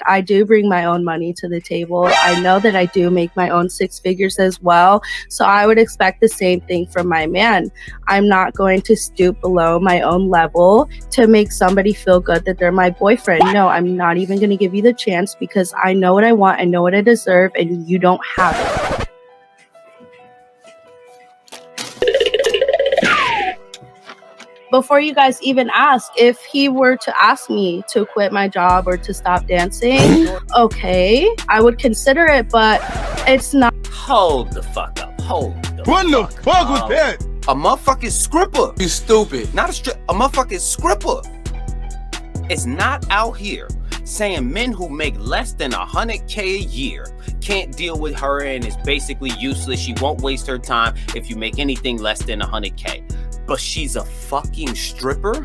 I do bring my own money to the table. I know that I do make my own six figures as well. So I would expect the same thing from my man. I'm not going to stoop below my own level to make somebody feel good that they're my boyfriend. No, I'm not even going to give you the chance because I know what I want, I know what I deserve, and you don't have it. Before you guys even ask, if he were to ask me to quit my job or to stop dancing, okay, I would consider it, but it's not. Hold the fuck up. Hold the What the fuck was that? A motherfucking scripper. You stupid. Not a motherfucking scripper. It's not out here saying men who make less than $100K a year can't deal with her and is basically useless. She won't waste her time if you make anything less than $100K. But she's a fucking stripper?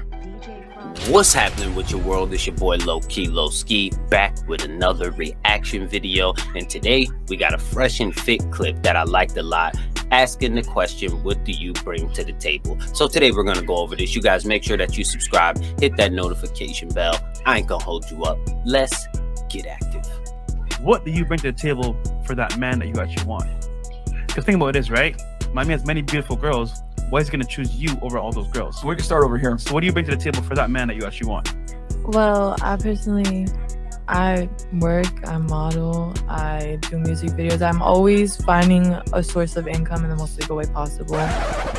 What's happening with your world? It's your boy Low Key Low Ski back with another reaction video. And today we got a fresh and fit clip that I liked a lot, asking the question, what do you bring to the table? So today we're gonna go over this. You guys make sure that you subscribe, hit that notification bell. I ain't gonna hold you up. Let's get active. What do you bring to the table for that man that you actually want? Because think about this, right? My man has many beautiful girls. Why is he going to choose you over all those girls? So we can start over here. So what do you bring to the table for that man that you actually want? Well, I work, I model, I do music videos. I'm always finding a source of income in the most legal way possible.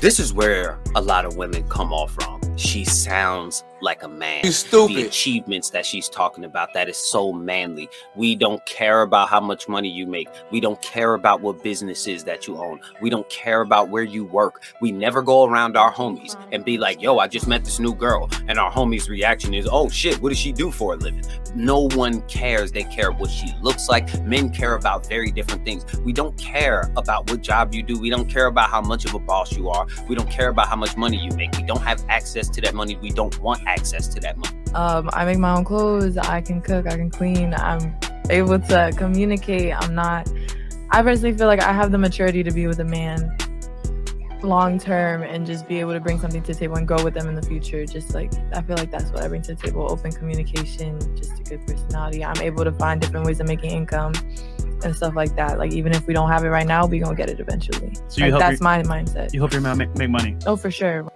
This is where a lot of women come off from. She sounds like a man. You stupid. The achievements that she's talking about, that is so manly. We don't care about how much money you make. We don't care about what businesses that you own. We don't care about where you work. We never go around our homies and be like, yo, I just met this new girl. And our homies' reaction is, oh shit, what does she do for a living? No one cares. They care what she looks like. Men care about very different things. We don't care about what job you do. We don't care about how much of a boss you are. We don't care about how much money you make. We don't have access to that money. We don't want access to that money. I make my own clothes. I can cook. I can clean. I'm able to communicate. I personally feel like I have the maturity to be with a man long term and just be able to bring something to the table and go with them in the future. Just like, I feel like that's what I bring to the table. Open communication, just a good personality. I'm able to find different ways of making income and stuff like that. Like, even if we don't have it right now, we're gonna get it eventually. So like, that's my mindset. You help your man make money? Oh, for sure.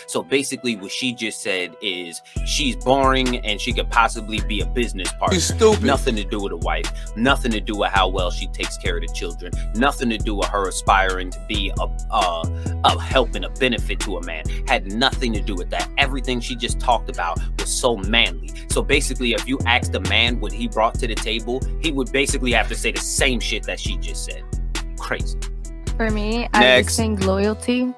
So basically what she just said is she's boring and she could possibly be a business partner. You stupid. Nothing to do with a wife, nothing to do with how well she takes care of the children, nothing to do with her aspiring to be a help and a benefit to a man. Had nothing to do with that. Everything she just talked about was so manly. So basically if you asked a man what he brought to the table, he would basically have to say the same shit that she just said. Crazy. For me, I just think loyalty.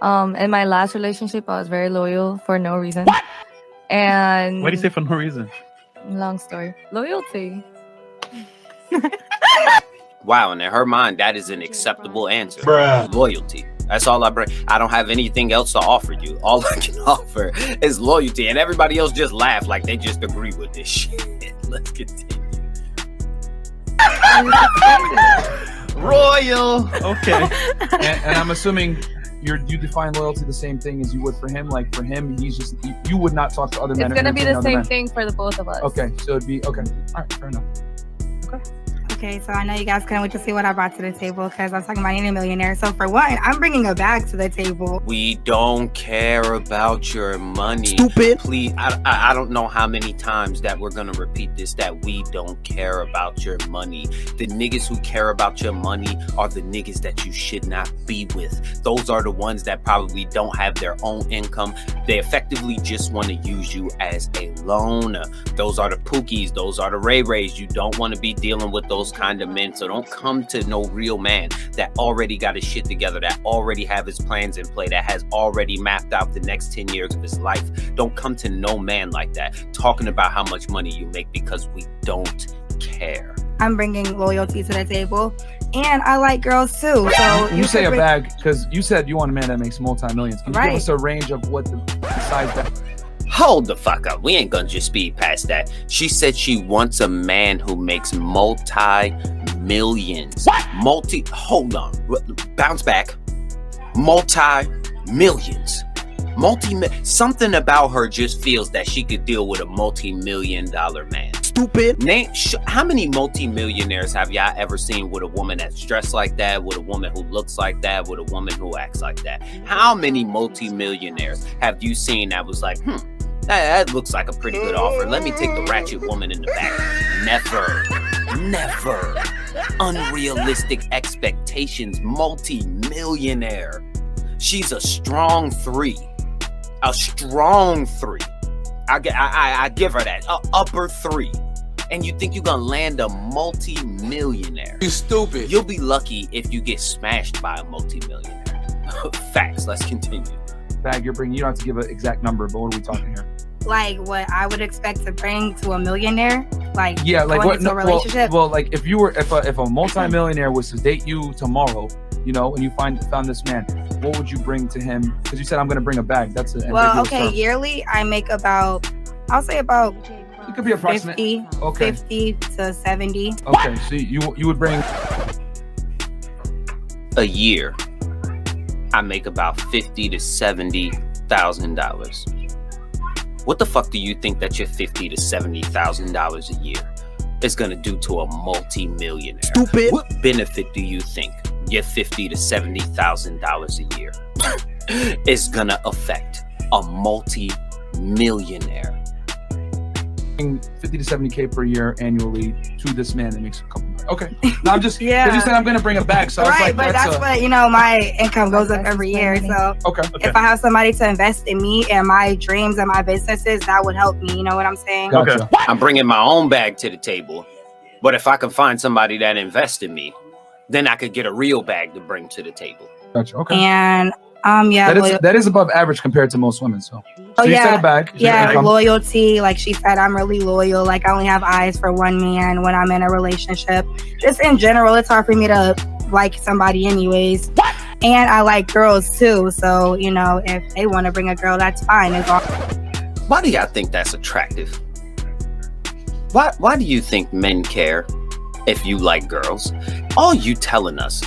In my last relationship, I was very loyal for no reason. What? And why do you say for no reason? Long story. Loyalty. Wow, and in her mind, that is an acceptable answer. Bruh. Loyalty. That's all I bring. I don't have anything else to offer you. All I can offer is loyalty. And everybody else just laugh like they just agree with this shit. Let's continue. Royal. Okay. And I'm assuming you define loyalty the same thing as you would for him. Like for him, he's just, you would not talk to other men. It's gonna be the same thing for the both of us. Okay, so it'd be okay. All right, fair enough. Okay, so I know you guys couldn't wait to see what I brought to the table because I was talking about any millionaire. So for one, I'm bringing a bag to the table. We don't care about your money. Stupid. Please, I don't know how many times that we're gonna repeat this, that we don't care about your money. The niggas who care about your money are the niggas that you should not be with. Those are the ones that probably don't have their own income. They effectively just want to use you as a loan. Those are the Pookies. Those are the Ray Rays. You don't want to be dealing with those kind of men. So don't come to no real man that already got his shit together, that already have his plans in play, that has already mapped out the next 10 years of his life. Don't come to no man like that talking about how much money you make, because we don't care. I'm bringing loyalty to the table, and I like girls too. So you say a bag because you said you want a man that makes multi-millions. Can you Right. give us a range of what the size that? Hold the fuck up. We ain't gonna just speed past that. She said she wants a man who makes multi-millions. What? Hold on. Bounce back. Multi-millions. Something about her just feels that she could deal with a multi-million-dollar man. Stupid. How many multi-millionaires have y'all ever seen with a woman that's dressed like that, with a woman who looks like that, with a woman who acts like that? How many multi-millionaires have you seen that was like, that looks like a pretty good offer. Let me take the ratchet woman in the back. Never. Unrealistic expectations, multi-millionaire. She's a strong 3. A strong 3. I give her that. Upper 3. And you think you're gonna land a multi-millionaire? You stupid. You'll be lucky if you get smashed by a multi-millionaire. Facts. Let's continue. Bag you're bringing. You don't have to give an exact number, but what are we talking here? Like what I would expect to bring to a millionaire, like like going into a relationship. Well, like if a multi-millionaire was to date you tomorrow, and you found this man, what would you bring to him? Because you said I'm going to bring a bag. That's a term. Yearly I make about, I'll say about. It could be approximate. 50 to 70. Okay, so you would bring a year. I make about $50,000 to $70,000. What the fuck do you think that your $50,000 to $70,000 a year is gonna do to a multi-millionaire? Stupid. What benefit do you think your $50,000 to $70,000 a year is gonna affect a multi-millionaire? 50 to 70K per year annually to this man that makes a couple. Okay, no, I'm just yeah. You said I'm gonna bring it back, so right, I was like, but that's what my income goes up every year. So okay. If I have somebody to invest in me and my dreams and my businesses, that would help me. You know what I'm saying? Gotcha. Okay. I'm bringing my own bag to the table, but if I can find somebody that invests in me, then I could get a real bag to bring to the table. Gotcha. Okay. And that is above average compared to most women. So you said a bag. Loyalty. Like she said, I'm really loyal. Like I only have eyes for one man when I'm in a relationship. Just in general, it's hard for me to like somebody anyways. And I like girls too. So, if they want to bring a girl, that's fine. Why do y'all think that's attractive? Why do you think men care if you like girls? All you telling us,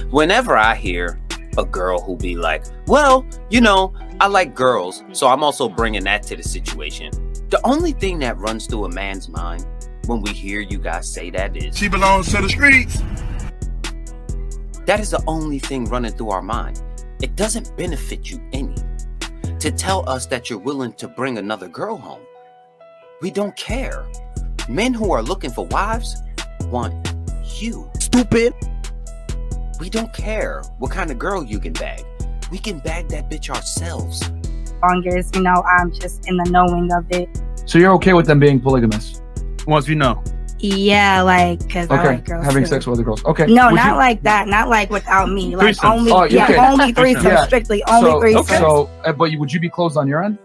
whenever I hear a girl who be like, well, I like girls, so I'm also bringing that to the situation. The only thing that runs through a man's mind when we hear you guys say that is, she belongs to the streets. That is the only thing running through our mind. It doesn't benefit you any to tell us that you're willing to bring another girl home. We don't care. Men who are looking for wives want you. Stupid. We don't care what kind of girl you can bag. We can bag that bitch ourselves. Longest, I'm just in the knowing of it. So you're okay with them being polygamous? Once you know. Yeah, because I like girls having too. sex with other girls. Okay. No, not like that. Not like without me. Like Threesomes. only threesomes. Strictly only threesomes. So, would you be closed on your end?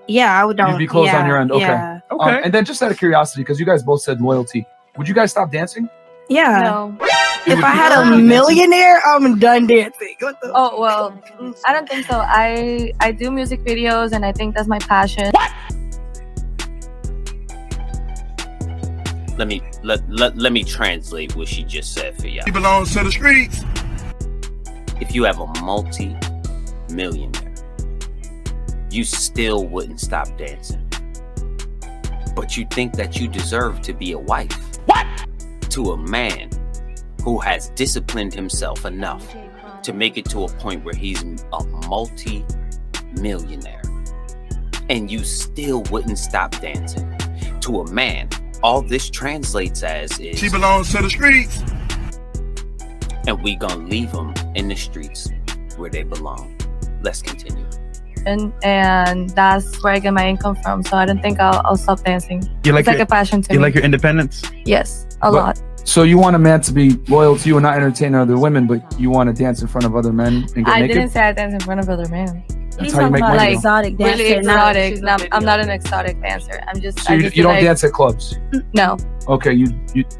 Yeah, I would. You'd be closed on your end. Okay. Yeah. Okay. And then just out of curiosity, because you guys both said loyalty, would you guys stop dancing? Yeah. No. If I had a millionaire, I'm done dancing. Oh, well, I don't think so. I do music videos and I think that's my passion. Let me translate what she just said for y'all. She belongs to the streets. If you have a multi-millionaire, you still wouldn't stop dancing. But you think that you deserve to be a wife. What? To a man who has disciplined himself enough to make it to a point where he's a multi-millionaire. And you still wouldn't stop dancing. To a man, all this translates as is, she belongs to the streets. And we gonna leave them in the streets where they belong. Let's continue. And that's where I get my income from. So I don't think I'll stop dancing. It's like a passion to me. You like your independence? Yes, a lot. So you want a man to be loyal to you and not entertain other women, but you want to dance in front of other men and get naked? Didn't say I dance in front of other men. That's how you make money. Like exotic dancer. Really exotic. No, I'm not an exotic dancer. I'm just. So you don't dance at clubs? No. Okay, you.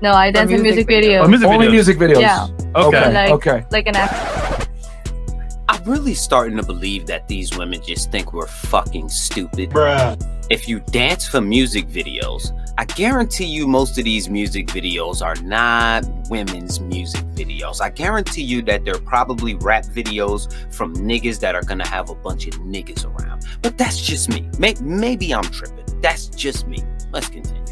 No, I dance in music videos. Oh, music Only videos. music videos. Yeah. Okay. Okay. Like an actor. I'm really starting to believe that these women just think we're fucking stupid. Bruh. If you dance for music videos, I guarantee you most of these music videos are not women's music videos. I guarantee you that they're probably rap videos from niggas that are gonna have a bunch of niggas around. But that's just me. Maybe I'm tripping. That's just me. Let's continue.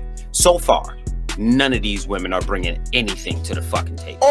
So far, none of these women are bringing anything to the fucking table.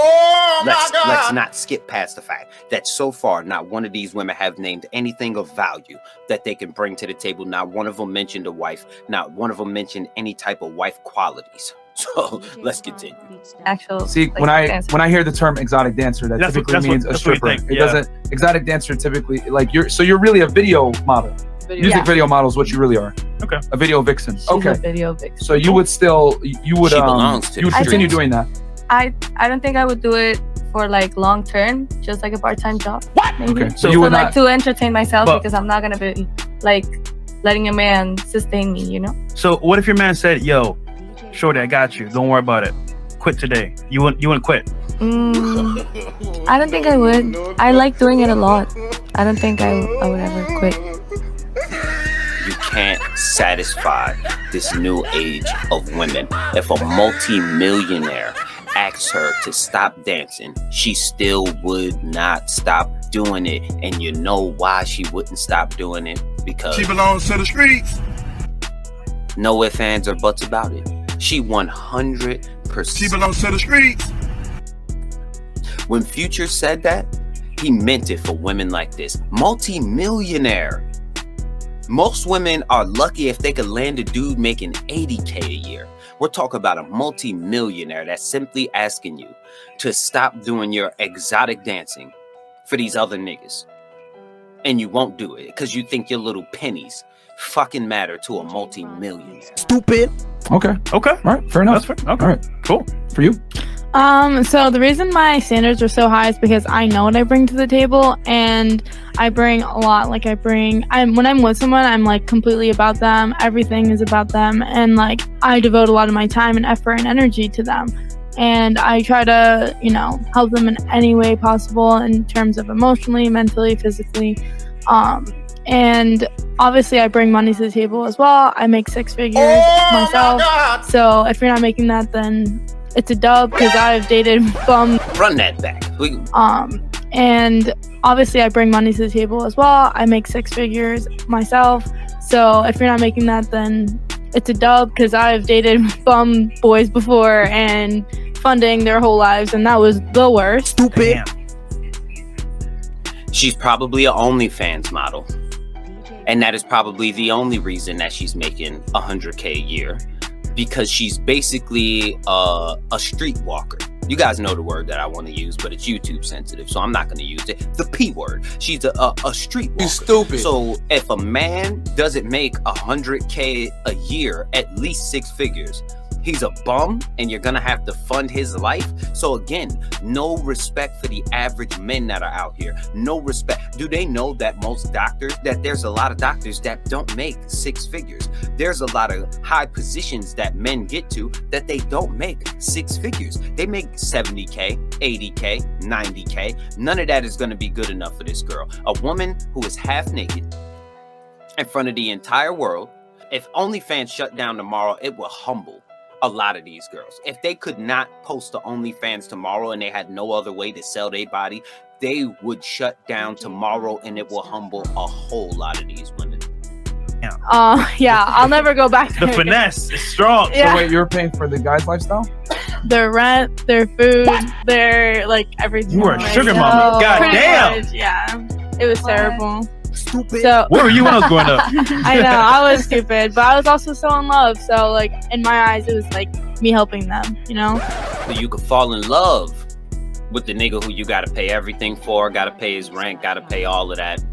Let's not skip past the fact that so far, not one of these women have named anything of value that they can bring to the table. Not one of them mentioned a wife. Not one of them mentioned any type of wife qualities. So let's continue. Actual. See, when I hear the term exotic dancer, that typically means a stripper. It doesn't. Exotic dancer typically like you're really a video model. Music video model is what you really are. Okay. A video vixen. She's a video vixen. So you would continue doing that. I don't think I would do it for like long term, just like a part-time job. What? Maybe. Okay. So you would like to entertain myself because I'm not gonna be like letting a man sustain me, you know? So what if your man said, "Yo, shorty, I got you. Don't worry about it. Quit today." You wouldn't quit? I don't think I would. I like doing it a lot. I don't think I would ever quit. You can't satisfy this new age of women. If a multi-millionaire asks her to stop dancing, she still would not stop doing it. And you know why she wouldn't stop doing it? Because she belongs to the streets. No ifs, ands, or buts about it. She 100%. She belongs to the streets. When Future said that, he meant it for women like this. Multi-millionaire. Most women are lucky if they could land a dude making $80K a year. We're talking about a multi-millionaire that's simply asking you to stop doing your exotic dancing for these other niggas. And you won't do it because you think your little pennies fucking matter to a multi-millionaire. Stupid. Okay. All right. Fair enough. That's fair. Okay. All right. Cool. For you? So the reason my standards are so high is because I know what I bring to the table, and I bring a lot. Like when I'm with someone, I'm like completely about them. Everything is about them, and like I devote a lot of my time and effort and energy to them. And I try to, help them in any way possible in terms of emotionally, mentally, physically. And obviously I bring money to the table as well. I make 6 figures myself. So if you're not making that, then it's a dub because I've dated bum. Run that back. And obviously I bring money to the table as well. I make 6 figures myself. So if you're not making that, then it's a dub because I've dated bum boys before and funding their whole lives, and that was the worst. Stupid. She's probably an OnlyFans model. And that is probably the only reason that she's making $100K a year, because she's basically a streetwalker. You guys know the word that I want to use, but it's YouTube sensitive, so I'm not going to use it. The P word. She's a streetwalker. You stupid. So if a man doesn't make $100K a year, at least 6 figures, he's a bum, and you're gonna have to fund his life. So again, no respect for the average men that are out here. No respect. Do they know that there's a lot of doctors that don't make 6 figures? There's a lot of high positions that men get to that they don't make 6 figures. They make 70K, 80K, 90K. None of that is gonna be good enough for this girl. A woman who is half naked in front of the entire world. If OnlyFans shut down tomorrow, it will humble a lot of these girls. If they could not post to OnlyFans tomorrow and they had no other way to sell their body, they would shut down tomorrow, and it will humble a whole lot of these women. Yeah, I'll never go back there. The finesse is strong. Yeah. So wait, you're paying for the guy's lifestyle? Their rent, their food, their like everything. You were a sugar mama. God damn. Much, yeah, it was terrible. Stupid. So Where were you when I was growing up? I know I was stupid, but I was also so in love. So like in my eyes, it was like me helping them, So you could fall in love with the nigga who you gotta pay everything for, gotta pay his rent, gotta pay all of that.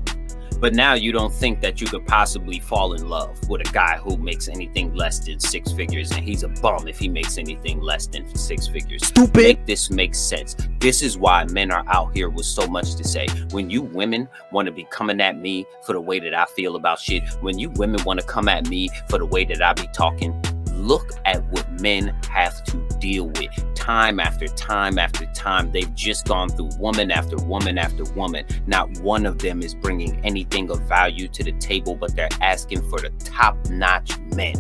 But now you don't think that you could possibly fall in love with a guy who makes anything less than 6 figures, and he's a bum if he makes anything less than 6 figures. Stupid. Make this make sense. This is why men are out here with so much to say. When you women want to be coming at me for the way that I feel about shit, when you women want to come at me for the way that I be talking, look at what men have to deal with time after time after time. They've just gone through woman after woman after woman. Not one of them is bringing anything of value to the table, but they're asking for the top-notch men.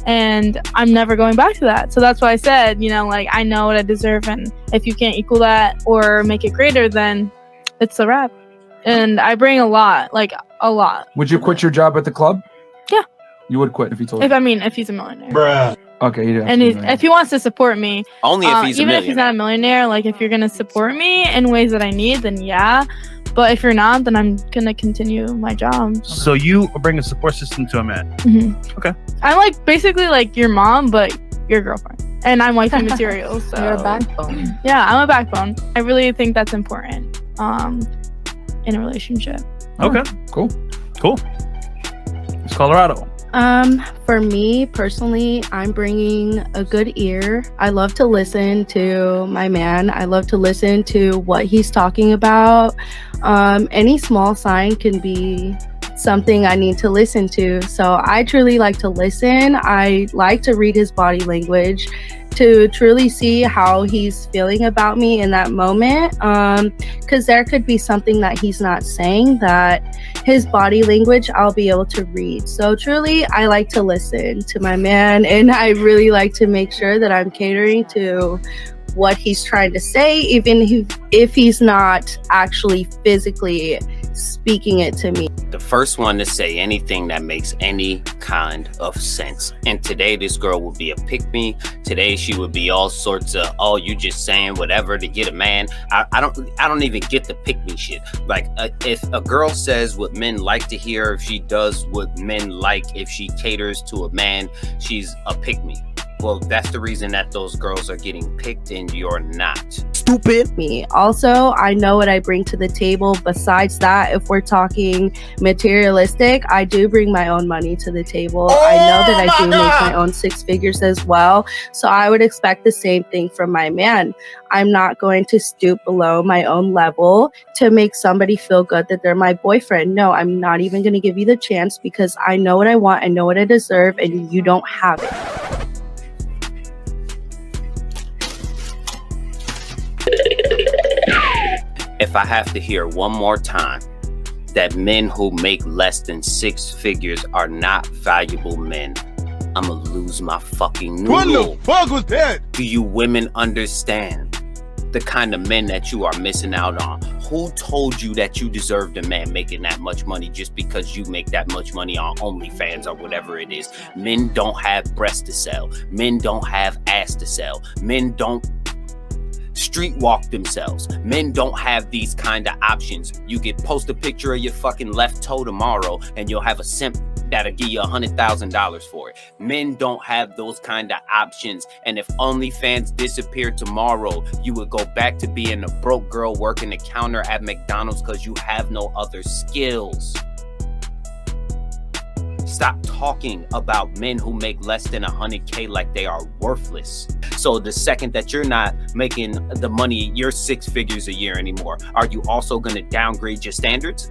and I'm never going back to that. So that's why I said, like I know what I deserve, and if you can't equal that or make it greater, then it's a wrap. And I bring a lot, like a lot. Would you quit your job at the club? Yeah. You would quit if he told you? If he's a millionaire. Bruh. Okay, you do. And if he wants to support me, Only if he's a even if he's millionaire. not a millionaire, like if you're gonna support me in ways that I need, then yeah. But if you're not, then I'm gonna continue my job. So you bring a support system to a man. Mm-hmm. Okay. I'm like basically like your mom, but your girlfriend, and I'm wifey material. So You're a backbone. yeah, I'm a backbone. I really think that's important in a relationship. Okay. Cool. It's Colorado. For me personally, I'm bringing a good ear. I love to listen to my man. I love to listen to what he's talking about. Any small sign can be something I need to listen to. So I truly like to listen. I like to read his body language to truly see how he's feeling about me in that moment. Because there could be something that he's not saying that his body language I'll be able to read. So truly, I like to listen to my man, and I really like to make sure that I'm catering to what he's trying to say, even if he's not actually physically speaking it to me. The first one to say anything that makes any kind of sense. And today this girl would be a pick-me. Today she would be all sorts of, oh, you just saying whatever to get a man. I don't even get the pick-me shit. Like if a girl says what men like to hear, if she does what men like, if she caters to a man, she's a pick-me. Well, that's the reason that those girls are getting picked and you're not. Stupid. Me. Also, I know what I bring to the table. Besides that, if we're talking materialistic, I do bring my own money to the table. I know that I do make my own six figures as well. So I would expect the same thing from my man. I'm not going to stoop below my own level to make somebody feel good that they're my boyfriend. No, I'm not even going to give you the chance because I know what I want. I know what I deserve, and you don't have it. If I have to hear one more time that men who make less than six figures are not valuable men, I'm gonna lose my fucking noodle. What the fuck was that? Do you women understand the kind of men that you are missing out on? Who told you that you deserved a man making that much money just because you make that much money on OnlyFans or whatever it is? Men don't have breasts to sell. Men don't have ass to sell. Men don't street walk themselves. Men don't have these kind of options. You could post a picture of your fucking left toe tomorrow and you'll have a simp that'll give you $100,000 for it. Men don't have those kind of options. And if OnlyFans disappeared tomorrow, you would go back to being a broke girl working the counter at McDonald's because you have no other skills. Stop talking about men who make less than 100K like they are worthless. So the second that you're not making the money, your six figures a year anymore, are you also going to downgrade your standards?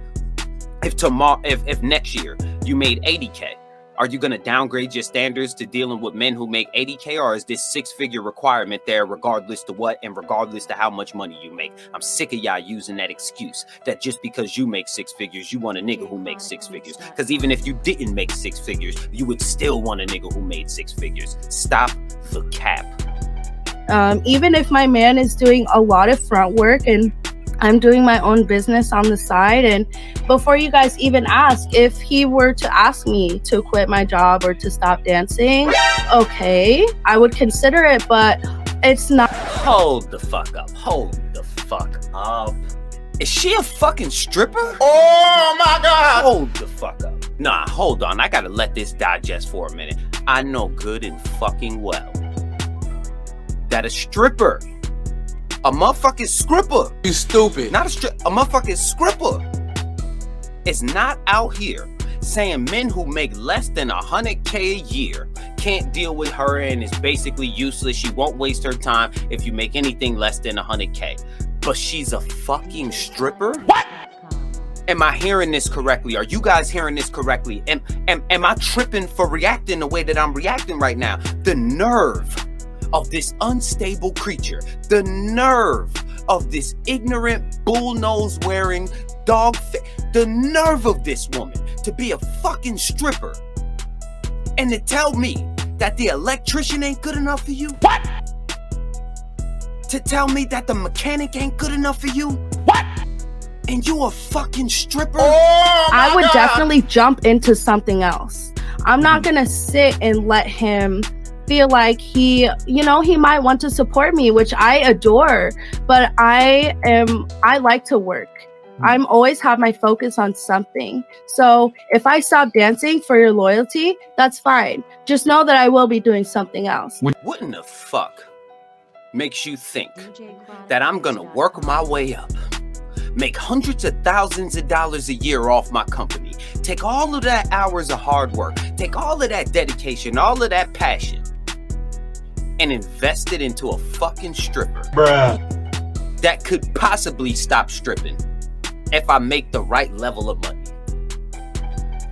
If next year you made 80K, are you going to downgrade your standards to dealing with men who make 80K, or is this six-figure requirement there regardless to what and regardless to how much money you make? I'm sick of y'all using that excuse that just because you make six figures, you want a nigga who makes six figures. Because even if you didn't make six figures, you would still want a nigga who made six figures. Stop the cap. Even if my man is doing a lot of front work and I'm doing my own business on the side, and before you guys even ask, if he were to ask me to quit my job or to stop dancing, okay, I would consider it, but it's not. Hold the fuck up. Hold the fuck up. Is she a fucking stripper? Oh my God! Hold the fuck up. Nah, hold on. I gotta let this digest for a minute. I know good and fucking well that a stripper, a motherfucking stripper. You stupid. Not a motherfucking stripper is not out here saying men who make less than 100K a year can't deal with her and is basically useless. She won't waste her time if you make anything less than 100K. But she's a fucking stripper? What? Am I hearing this correctly? Are you guys hearing this correctly? Am I tripping for reacting the way that I'm reacting right now? The nerve of this unstable creature, the nerve of this ignorant, bull-nose wearing, the nerve of this woman to be a fucking stripper and to tell me that the electrician ain't good enough for you? What? To tell me that the mechanic ain't good enough for you? What? And you a fucking stripper? Oh my I would God. definitely jump into something else. I'm not gonna sit and let him feel like he might want to support me, which I adore, but I like to work. I'm always have my focus on something. So if I stop dancing for your loyalty, that's fine. Just know that I will be doing something else. What in the fuck makes you think that I'm gonna work my way up, make hundreds of thousands of dollars a year off my company, take all of that hours of hard work, take all of that dedication, all of that passion, and invest it into a fucking stripper? Bruh. That could possibly stop stripping if I make the right level of money.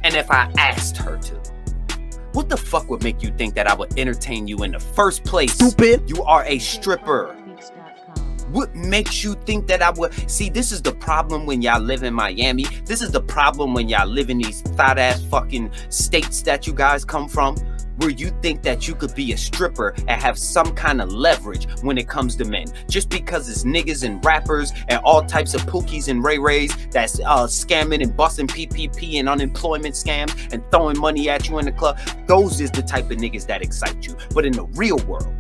And if I asked her to. What the fuck would make you think that I would entertain you in the first place? Stupid. You are a stripper. What makes you think that I would? See, this is the problem when y'all live in Miami. This is the problem when y'all live in these thought ass fucking states that you guys come from, where you think that you could be a stripper and have some kind of leverage when it comes to men. Just because it's niggas and rappers and all types of pookies and ray-rays that's scamming and busting PPP and unemployment scams and throwing money at you in the club. Those is the type of niggas that excite you. But in the real world,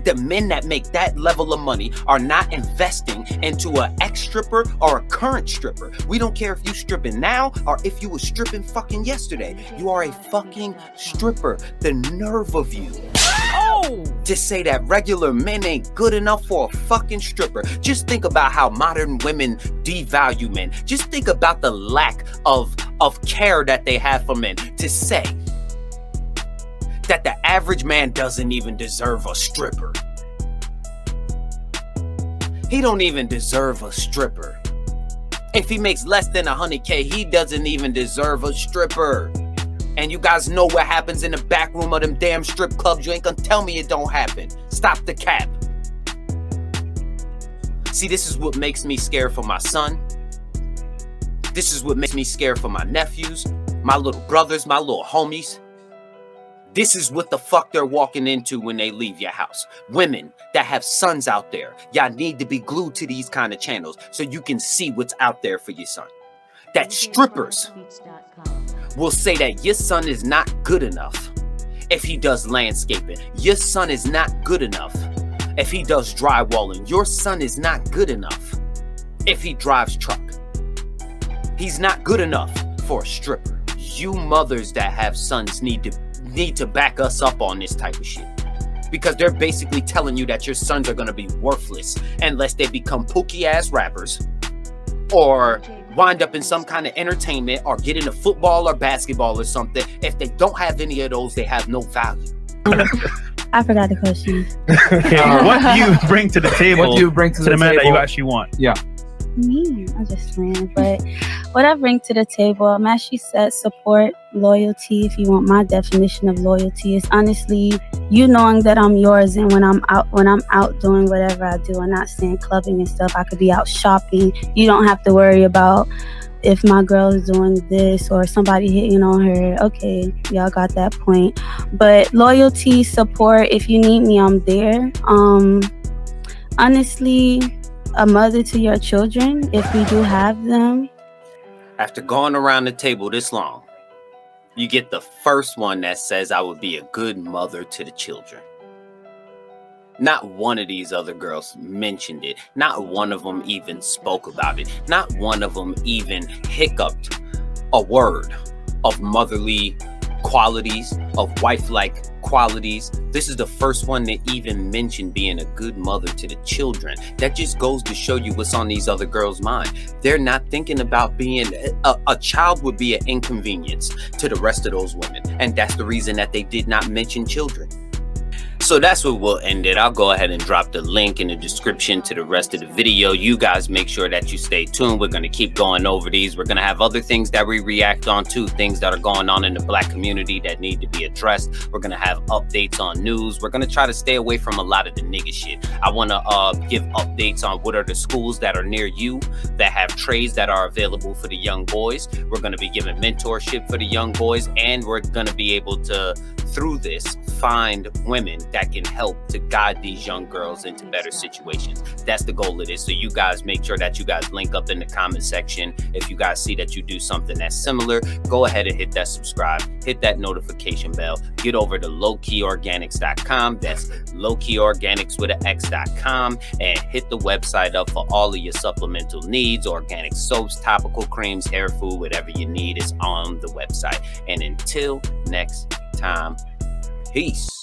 the men that make that level of money are not investing into an ex-stripper or a current stripper. We don't care if you stripping now or if you were stripping fucking yesterday. You are a fucking stripper. The nerve of you to say that regular men ain't good enough for a fucking stripper. Just think about how modern women devalue men. Just think about the lack of care that they have for men. To say that the average man doesn't even deserve a stripper. He don't even deserve a stripper. If he makes less than 100K, he doesn't even deserve a stripper. And you guys know what happens in the back room of them damn strip clubs. You ain't gonna tell me it don't happen. Stop the cap. See, this is what makes me scared for my son. This is what makes me scared for my nephews, my little brothers, my little homies. This is what the fuck they're walking into when they leave your house. Women that have sons out there, y'all need to be glued to these kind of channels so you can see what's out there for your son. That strippers will say that your son is not good enough if he does landscaping. Your son is not good enough if he does drywalling. Your son is not good enough if he drives truck. He's not good enough for a stripper. You mothers that have sons need to back us up on this type of shit, because they're basically telling you that your sons are going to be worthless unless they become pookie ass rappers or wind up in some kind of entertainment or get into football or basketball or something. If they don't have any of those, they have no value. I forgot the question. Okay, what do you bring to the table? What do you bring to the man table that you actually want? Yeah. Me, I'm just playing. But what I bring to the table, I'm actually said support, loyalty. If you want my definition of loyalty, is honestly you knowing that I'm yours, and when I'm out doing whatever I do, and not saying clubbing and stuff, I could be out shopping. You don't have to worry about if my girl is doing this or somebody hitting on her. Okay, y'all got that point. But loyalty, support, if you need me, I'm there. Honestly, a mother to your children, if we do have them. After going around the table this long, you get the first one that says I would be a good mother to the children. Not one of these other girls mentioned it. Not one of them even spoke about it. Not one of them even hiccuped a word of motherly qualities, of wife-like qualities. This is the first one that even mentioned being a good mother to the children. That just goes to show you what's on these other girls' mind. They're not thinking about being a child would be an inconvenience to the rest of those women, and that's the reason that they did not mention children. So that's where we'll end it. I'll go ahead and drop the link in the description to the rest of the video. You guys make sure that you stay tuned. We're going to keep going over these. We're going to have other things that we react on to, things that are going on in the Black community that need to be addressed. We're going to have updates on news. We're going to try to stay away from a lot of the nigga shit. I want to give updates on what are the schools that are near you that have trades that are available for the young boys. We're going to be giving mentorship for the young boys, and we're going to be able to, through this, find women that that can help to guide these young girls into better situations. That's the goal of this. So you guys make sure that you guys link up in the comment section. If you guys see that you do something that's similar, go ahead and hit that subscribe, hit that notification bell, get over to lowkeyorganics.com. That's lowkeyorganics with an X.com, and hit the website up for all of your supplemental needs, organic soaps, topical creams, hair food, whatever you need is on the website. And until next time, peace.